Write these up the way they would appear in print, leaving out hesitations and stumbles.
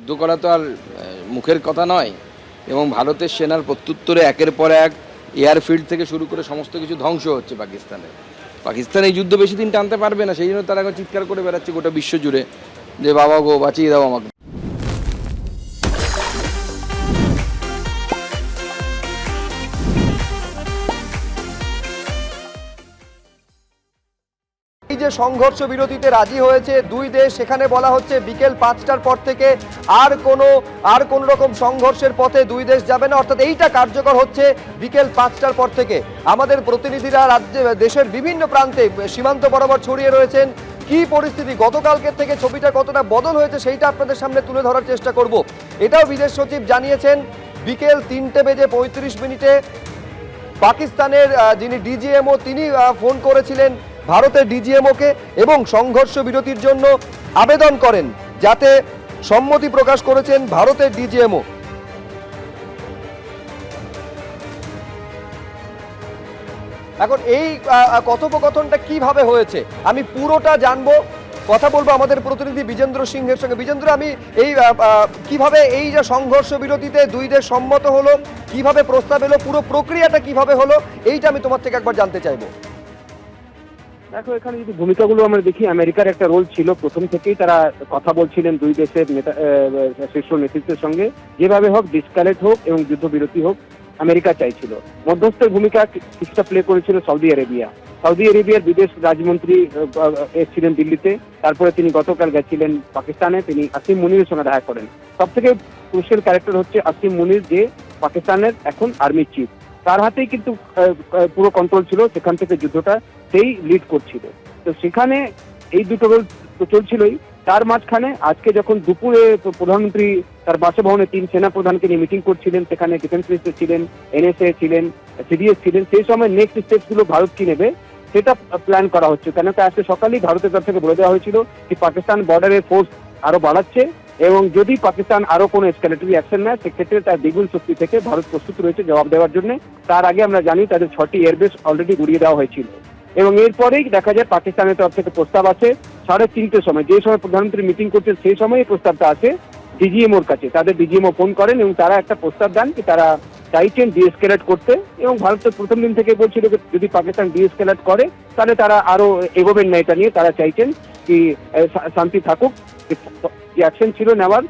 যুদ্ধ করা তো আর মুখের কথা নয়, এবং ভারতের সেনার প্রত্যুত্তরে একের পর এক এয়ারফিল্ড থেকে শুরু করে সমস্ত কিছু ধ্বংস হচ্ছে পাকিস্তান এই যুদ্ধ বেশি দিন টানতে পারবে না, সেই জন্য তারা এখন চিৎকার করে বেড়াচ্ছে গোটা বিশ্ব জুড়ে যে বাবা গো বাঁচিয়ে দাও আমাকে। এই যে সংঘর্ষ বিরতিতে রাজি হয়েছে দুই দেশ, সেখানে বলা হচ্ছে বিকেল 5টার পর থেকে আর কোন রকম সংঘর্ষের পথে দুই দেশ যাবে না, অর্থাৎ এইটা কার্যকর হচ্ছে বিকেল 5টার পর থেকে। আমাদের প্রতিনিধিরা দেশের বিভিন্ন প্রান্তে সীমান্ত বরাবর ছড়িয়ে রয়েছেন। কি পরিস্থিতি গতকালকের থেকে ছবিটা কতটা বদল হয়েছে সেইটা আপনাদের সামনে তুলে ধরার চেষ্টা করব। এটাও বিদেশ সচিব জানিয়েছেন বিকেল 3:35 পাকিস্তানের যিনি ডিজিএমও তিনি ফোন করেছিলেন ভারতের ডিজিএমওকে এবং সংঘর্ষ বিরতির জন্য আবেদন করেন, যাতে সম্মতি প্রকাশ করেছেন ভারতের ডিজিএমও। এখন এই কথোপকথনটা কিভাবে হয়েছে আমি পুরোটা জানবো, কথা বলবো আমাদের প্রতিনিধি বিজেন্দ্র সিংহের সঙ্গে। বিজেন্দ্র, আমি এই কিভাবে এই যে সংঘর্ষ বিরতিতে দুই দেশ সম্মত হলো, কিভাবে প্রস্তাব এলো, পুরো প্রক্রিয়াটা কিভাবে হলো, এইটা আমি তোমার থেকে একবার জানতে চাইবো। দেখো, এখানে যদি ভূমিকাগুলো আমরা দেখি, আমেরিকার একটা রোল ছিল। প্রথম থেকেই তারা কথা বলছিলেন দুই দেশের শীর্ষ নেতৃত্বের সঙ্গে, যেভাবে হোক ডিসকালেট হোক এবং যুদ্ধবিরতি হোক আমেরিকা চাইছিল। মধ্যস্থের ভূমিকা কিছুটা প্লে করেছিল সৌদি আরবিয়ার বিদেশ রাজমন্ত্রী এসেছিলেন দিল্লিতে, তারপরে তিনি গতকাল গেছিলেন পাকিস্তানে, তিনি আসিম মুনিরের সঙ্গে দেখা করেন। সব থেকে ক্রুশিয়াল ক্যারেক্টার হচ্ছে আসিম মুনির, যে পাকিস্তানের এখন আর্মি চিফ, তার হাতেই কিন্তু পুরো কন্ট্রোল ছিল, সেখান থেকে যুদ্ধটা সেই লিড করছিল। তো সেখানে এই দুটো রোল তো চলছিলই। তার মাঝখানে আজকে যখন দুপুরে প্রধানমন্ত্রী তার বাসভবনে 3 সেনা প্রধানকে নিয়ে মিটিং করছিলেন, সেখানে ডিফেন্স মিনিস্টার ছিলেন, এনএসএ ছিলেন, সিডিএস ছিলেন, সেই সময় নেক্সট স্টেপস গুলো ভারত কি নেবে সেটা প্ল্যান করা হচ্ছে। কেন আজকে সকালেই ভারতের তরফ থেকে বলে দেওয়া হয়েছিল যে পাকিস্তান বর্ডারের ফোর্স আরো বাড়াচ্ছে, এবং যদি পাকিস্তান আরো কোনো এসকালেটরি অ্যাকশন নেয় সেক্ষেত্রে তার দ্বিগুণ শক্তি থেকে ভারত প্রস্তুত রয়েছে জবাব দেওয়ার জন্য। তার আগে আমরা জানি তাদের 6টি এয়ারবেস অলরেডি গুড়িয়ে দেওয়া হয়েছিল, এবং এরপরেই দেখা যায় পাকিস্তানের তরফ থেকে প্রস্তাব আছে 3:30টার সময়, যে সময় প্রধানমন্ত্রী মিটিং করছেন সেই সময় এই প্রস্তাবটা আছে ডিজিএমওর কাছে। তাদের ডিজিএমও ফোন করেন এবং তারা একটা প্রস্তাব দেন যে তারা চাইছেন ডিএসকেলেট করতে, এবং ভারত তো প্রথম দিন থেকে বলছিল যে যদি পাকিস্তান ডিএসকেলেট করে তাহলে তারা আরো এগোবেন না, এটা নিয়ে তারা চাইছেন কি শান্তি থাকুক। যে অ্যাকশন ছিল নেওয়ার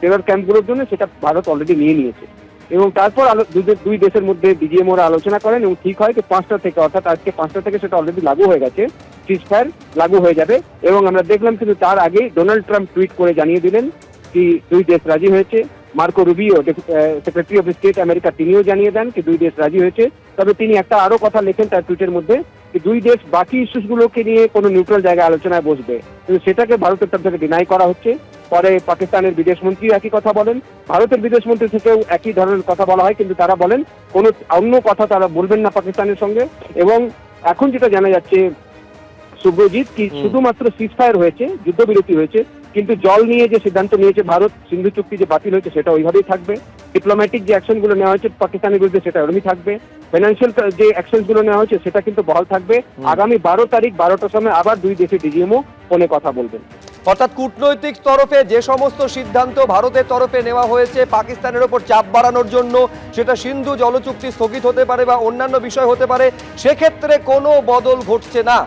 টেরর ক্যাম্পগুলোর জন্য, সেটা ভারত অলরেডি নিয়ে নিয়েছে। এবং তারপর দুই দেশের মধ্যে ডিজিএমওরা আলোচনা করেন এবং ঠিক হয় যে 5টা থেকে, অর্থাৎ আজকে 5টা থেকে সেটা অলরেডি লাগু হয়ে গেছে, সিজফায়ার লাগু হয়ে যাবে। এবং আমরা দেখলাম কিন্তু তার আগেই ডোনাল্ড ট্রাম্প টুইট করে জানিয়ে দিলেন কি দুই দেশ রাজি হয়েছে। Marco Rubio, secretary of state America, তিনিও জানিয়ে দেন কি দুই দেশ রাজি হয়েছে। তবে তিনি একটা আরো কথা লেখেন তার টুইটের মধ্যে যে দুই দেশ বাকি ইস্যুসগুলোকে নিয়ে কোনো নিউট্রাল জায়গায় আলোচনায় বসবে, কিন্তু সেটাকে ভারতের তরফ থেকে ডিনাই করা হচ্ছে। পরে পাকিস্তানের বিদেশমন্ত্রী একই কথা বলেন, ভারতের বিদেশমন্ত্রী থেকেও একই ধরনের কথা বলা হয়, কিন্তু তারা বলেন কোনো অন্য কথা তারা বলবেন না পাকিস্তানের সঙ্গে। এবং এখন যেটা জানা যাচ্ছে শুভ্রজিৎ, কি শুধুমাত্র সিজফায়ার হয়েছে, যুদ্ধবিরতি হয়েছে, কিন্তু জল নিয়ে যে সিদ্ধান্ত নিয়েছে ভারত, সিন্ধু চুক্তি যে বাতিল হয়েছে সেটা ওইভাবেই থাকবে। ডিপ্লোম্যাটিক যে অ্যাকশন গুলো নেওয়া হয়েছে পাকিস্তানের বিরুদ্ধে সেটা ওরমই থাকবে। ফাইন্যান্সিয়াল যে অ্যাকশন গুলো নেওয়া হয়েছে সেটা কিন্তু বহাল থাকবে। আগামী 12 তারিখ 12টার সময় আবার দুই দেশের ডিজিএমও ফোনে কথা বলবেন। অর্থাৎ কূটনৈতিক তরফে যে সমস্ত সিদ্ধান্ত ভারতের তরফে নেওয়া হয়েছে পাকিস্তানের ওপর চাপ বাড়ানোর জন্য, সেটা সিন্ধু জলচুক্তি স্থগিত হতে পারে বা অন্যান্য বিষয় হতে পারে, সেক্ষেত্রে কোনো বদল ঘটছে না।